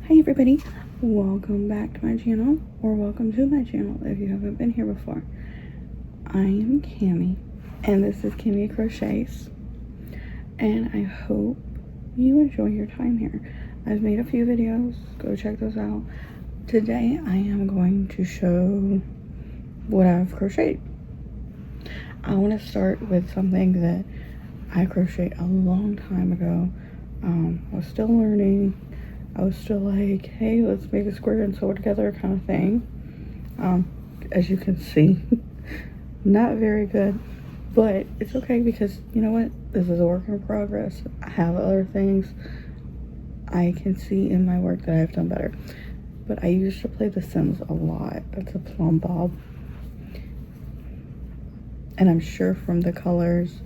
Hi everybody, welcome back to my channel, or welcome to my channel if you haven't been here before. I am Cami, and this is Cami Crochets, and I hope you enjoy your time here. I've made a few videos, go check those out. Today I am going to show what I've crocheted. I want to start with something that I crocheted a long time ago. I was still learning. I was still like, hey, let's make a square and sew it together kind of thing. As you can see, not very good, but it's okay because you know what? This is a work in progress. I have other things I can see in my work that I've done better. But I used to play The Sims a lot. That's a plum bob. And I'm sure from the colors,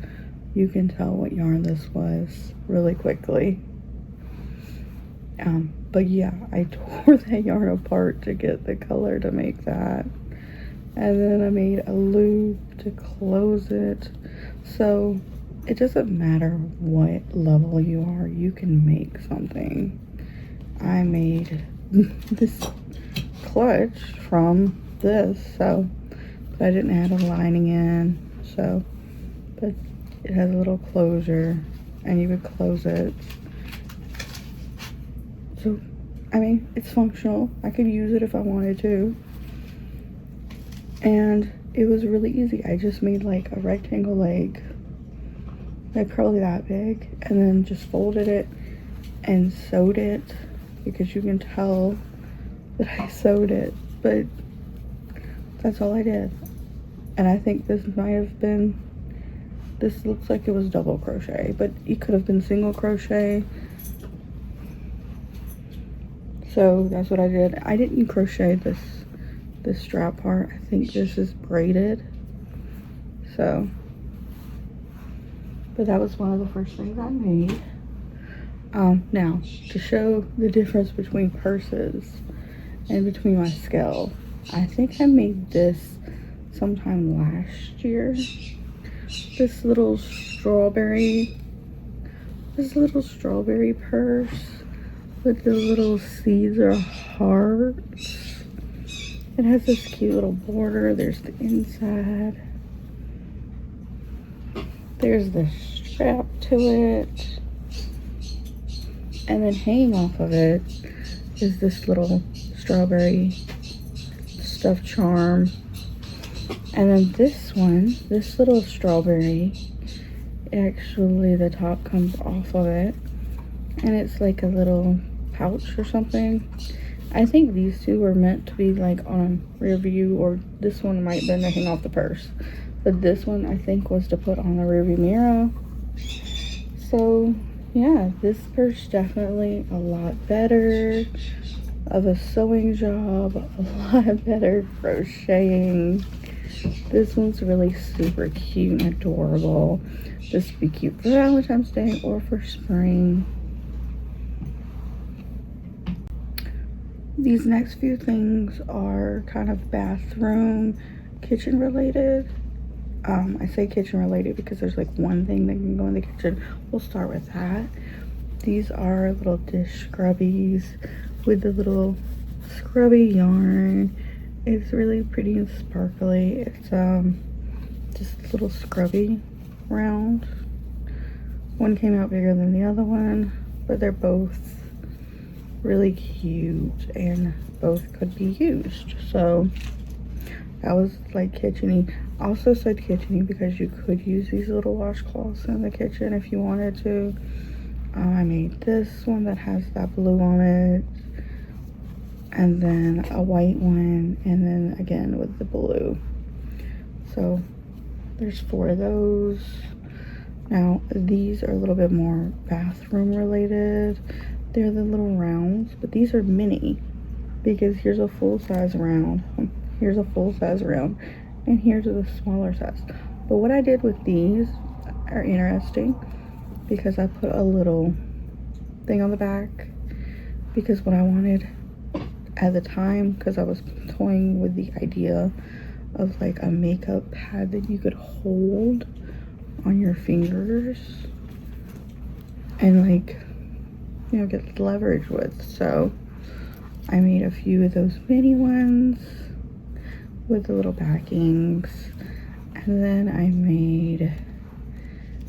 you can tell what yarn this was really quickly. But yeah, I tore that yarn apart to get the color to make that. And then I made a loop to close it. So it doesn't matter what level you are, you can make something. I made this clutch from this, so but I didn't add a lining in, so but it has a little closure and you would close it. So, I mean, it's functional. I could use it if I wanted to. And it was really easy. I just made like a rectangle leg, like probably that big, and then just folded it and sewed it, because you can tell that I sewed it, but that's all I did. And I think this might have been, this looks like it was double crochet, but it could have been single crochet. So that's what I did. I didn't crochet this strap part. I think this is braided. So, but that was one of the first things I made. Now, to show the difference between purses and between my scale, I think I made this sometime last year. This little strawberry purse. But the little seeds are hearts. It has this cute little border. There's the inside. There's the strap to it. And then hanging off of it is this little strawberry stuffed charm. And then this one, this little strawberry, actually the top comes off of it. And it's like a little pouch or something. I think these two were meant to be like on rear view, or this one might have been to hang off the purse, but this one I think was to put on the rear view mirror. So yeah, this purse definitely a lot better of a sewing job, a lot better crocheting. This one's really super cute and adorable. This would be cute for Valentine's Day or for spring. These next few things are kind of bathroom, kitchen related. I say kitchen related because there's like one thing that can go in the kitchen. We'll start with that. These are little dish scrubbies with the little scrubby yarn. It's really pretty and sparkly. It's just a little scrubby round. One came out bigger than the other one, but they're both really cute and both could be used. So that was like kitchen-y. Also said kitchen-y because you could use these little washcloths in the kitchen if you wanted to. I made this one that has that blue on it, and then a white one, and then again with the blue. So there's 4 of those. Now these are a little bit more bathroom related. They're the little rounds, but these are mini because here's a full-size round, here's a full-size round, and here's a smaller size. But what I did with these are interesting because I put a little thing on the back, because what I wanted at the time, because I was toying with the idea of like a makeup pad that you could hold on your fingers and like, you know, get leverage with. So I made a few of those mini ones with the little backings, and then I made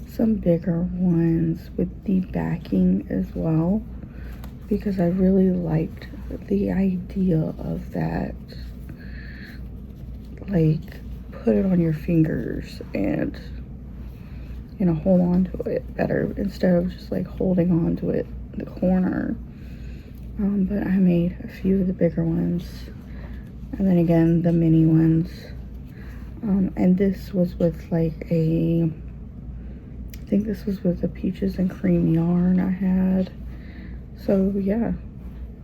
some bigger ones with the backing as well, because I really liked the idea of that, like put it on your fingers and, you know, hold on to it better instead of just like holding on to it in the corner. But I made a few of the bigger ones, and then again the mini ones, and this was with like I think this was with the peaches and cream yarn I had. So yeah,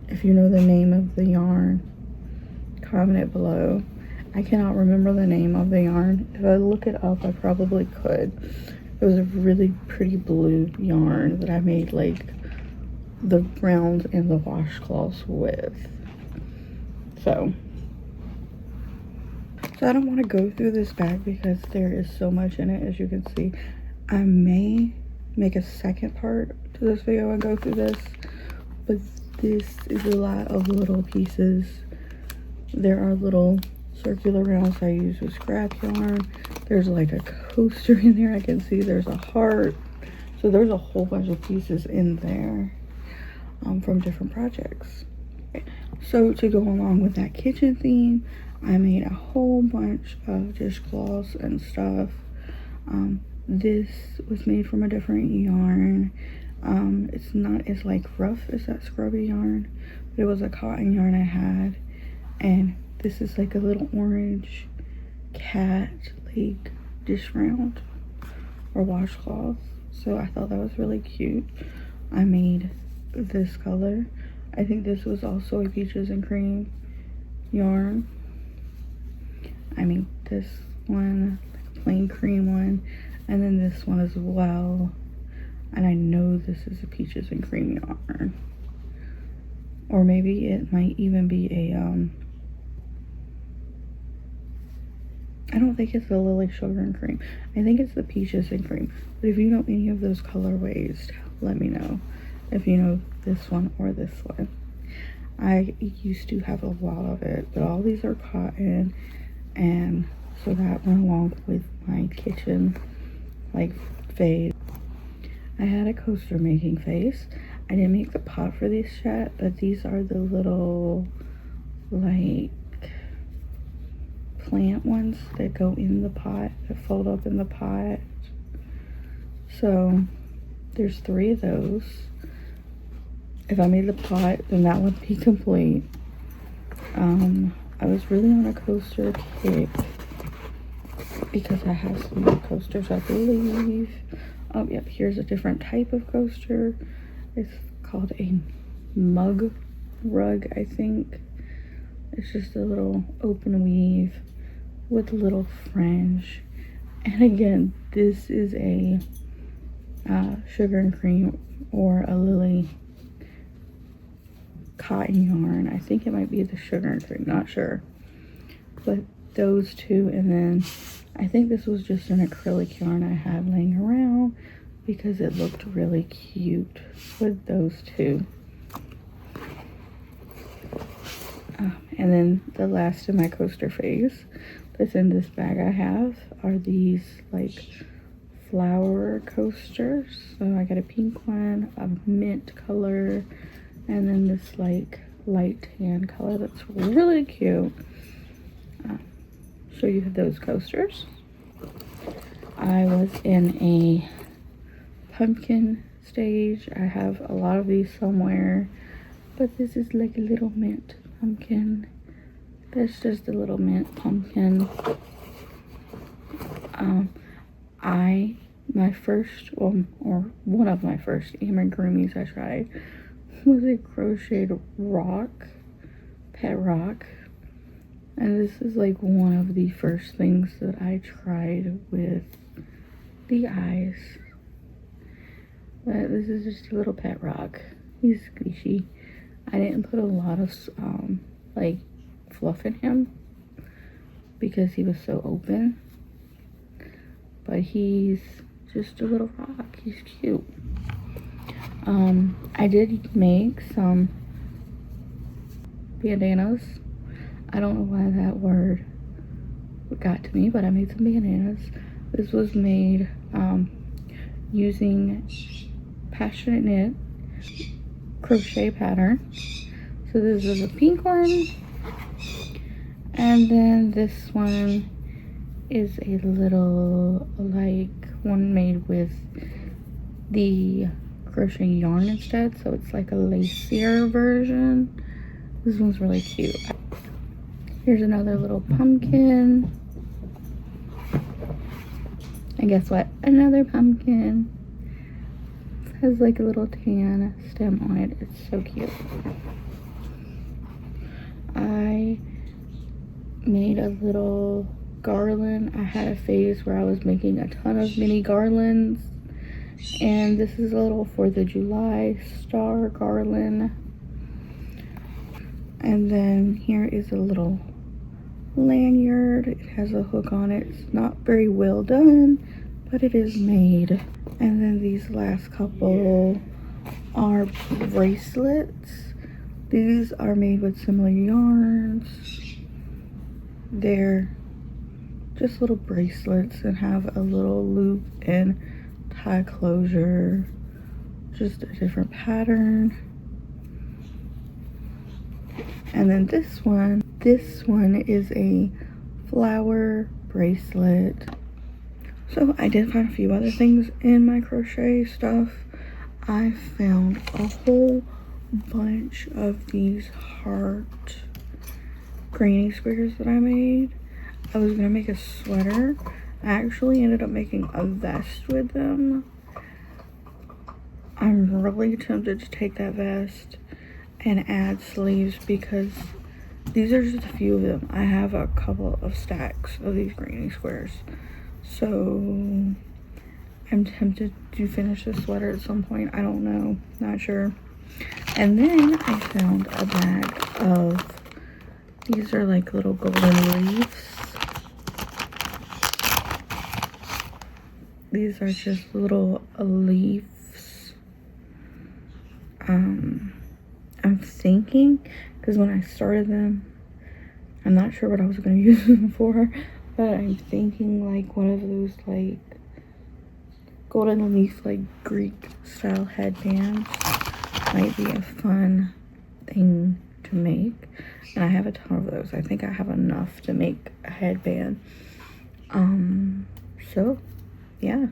if you know the name of the yarn, comment it below. I cannot remember the name of the yarn. If I look it up, I probably could. It was a really pretty blue yarn that I made like the rounds and the washcloths with. So I don't want to go through this bag because there is so much in it, as you can see. I may make a second part to this video and go through this, but this is a lot of little pieces. There are little circular rounds I use with scrap yarn. There's like a coaster in there. I can see there's a heart. So there's a whole bunch of pieces in there from different projects. So to go along with that kitchen theme, I made a whole bunch of dishcloths and stuff. This was made from a different yarn. It's not as like rough as that scrubby yarn, but it was a cotton yarn I had. And this is like a little orange cat like dish round or washcloth. So I thought that was really cute. I made this color. I think this was also a peaches and cream yarn. I made this one, like a plain cream one, and then this one as well. And I know this is a peaches and cream yarn, or maybe it might even be a I don't think it's the lily sugar and cream. I think it's the peaches and cream. But if you know any of those colorways, let me know if you know this one or this one. I used to have a lot of it, but all these are cotton, and so that went along with my kitchen like phase. I had a coaster making face. I didn't make the pot for these yet, but these are the little like plant ones that go in the pot, that fold up in the pot. So there's 3 of those. If I made the pot, then that would be complete. I was really on a coaster kick because I have some more coasters, I believe. Oh, yep, here's a different type of coaster. It's called a mug rug, I think. It's just a little open weave with a little fringe. And again, this is a sugar and cream or a lily cotton yarn. I think it might be the sugar and cream, not sure. But those 2, and then I think this was just an acrylic yarn I had laying around because it looked really cute with those 2. And then the last of my coaster phase that's in this bag I have are these like flower coasters. So I got a pink one, a mint color, and then this like light tan color that's really cute. So you have those coasters. I was in a pumpkin stage. I have a lot of these somewhere, but this is like a little mint pumpkin. That's just a little mint pumpkin. My first, or one of my first amigurumis I tried was a crocheted rock, pet rock. And this is like one of the first things that I tried with the eyes. But this is just a little pet rock. He's squishy. I didn't put a lot of like fluff in him because he was so open. But he's just a little rock. He's cute. I did make some bandanas. I don't know why that word got to me, but I made some bandanas. This was made using Passionate Knit crochet pattern. So this is a pink one, and then this one is a little like one made with the crochet yarn instead, so it's like a lacier version. This one's really cute. Here's another little pumpkin, and guess what, another pumpkin. It has like a little tan stem on it. It's so cute. I made a little garland. I had a phase where I was making a ton of mini garlands, and this is a little 4th of July star garland. And then here is a little lanyard. It has a hook on it. It's not very well done, but it is made. And then these last couple are bracelets. These are made with similar yarns. They're just little bracelets and have a little loop and tie closure, just a different pattern. And then this one is a flower bracelet. So I did find a few other things in my crochet stuff. I found a whole bunch of these heart granny squares that I made. I was gonna make a sweater. I actually ended up making a vest with them. I'm really tempted to take that vest and add sleeves because these are just a few of them. I have a couple of stacks of these granny squares, so I'm tempted to finish this sweater at some point. I don't know, not sure. And then I found a bag of, these are like little golden leaves. These are just little leaves. I'm thinking, because when I started them, I'm not sure what I was going to use them for, but I'm thinking like one of those like golden leaf like Greek style headbands might be a fun thing to make. And I have a ton of those. I think I have enough to make a headband. So yeah,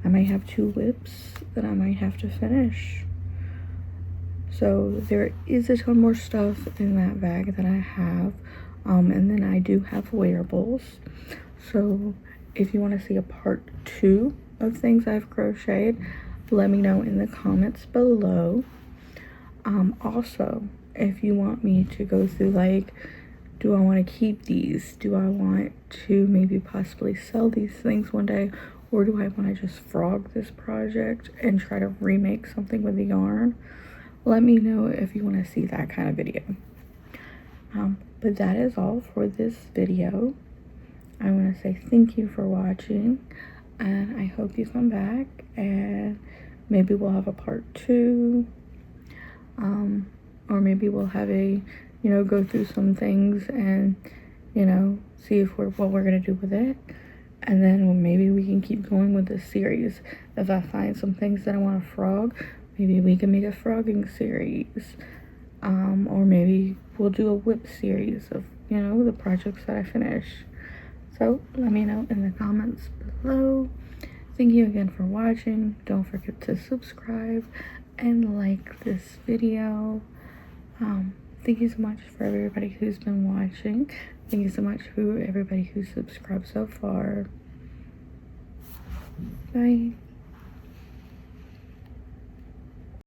I might have 2 whips that I might have to finish. So there is a ton more stuff in that bag that I have. And then I do have wearables. So if you want to see a part 2 of things I've crocheted, let me know in the comments below. Also, if you want me to go through like, do I want to keep these? Do I want to maybe possibly sell these things one day? Or do I want to just frog this project and try to remake something with the yarn? Let me know if you want to see that kind of video. But that is all for this video. I want to say thank you for watching, and I hope you come back and maybe we'll have a part 2, or maybe we'll have a, go through some things and, see if what we're going to do with it. And then maybe we can keep going with this series. If I find some things that I want to frog, maybe we can make a frogging series. Or maybe we'll do a whip series of, the projects that I finish. So let me know in the comments below. Thank you again for watching. Don't forget to subscribe and like this video. Thank you so much for everybody who's been watching. Thank you so much for everybody who's subscribed so far. Bye.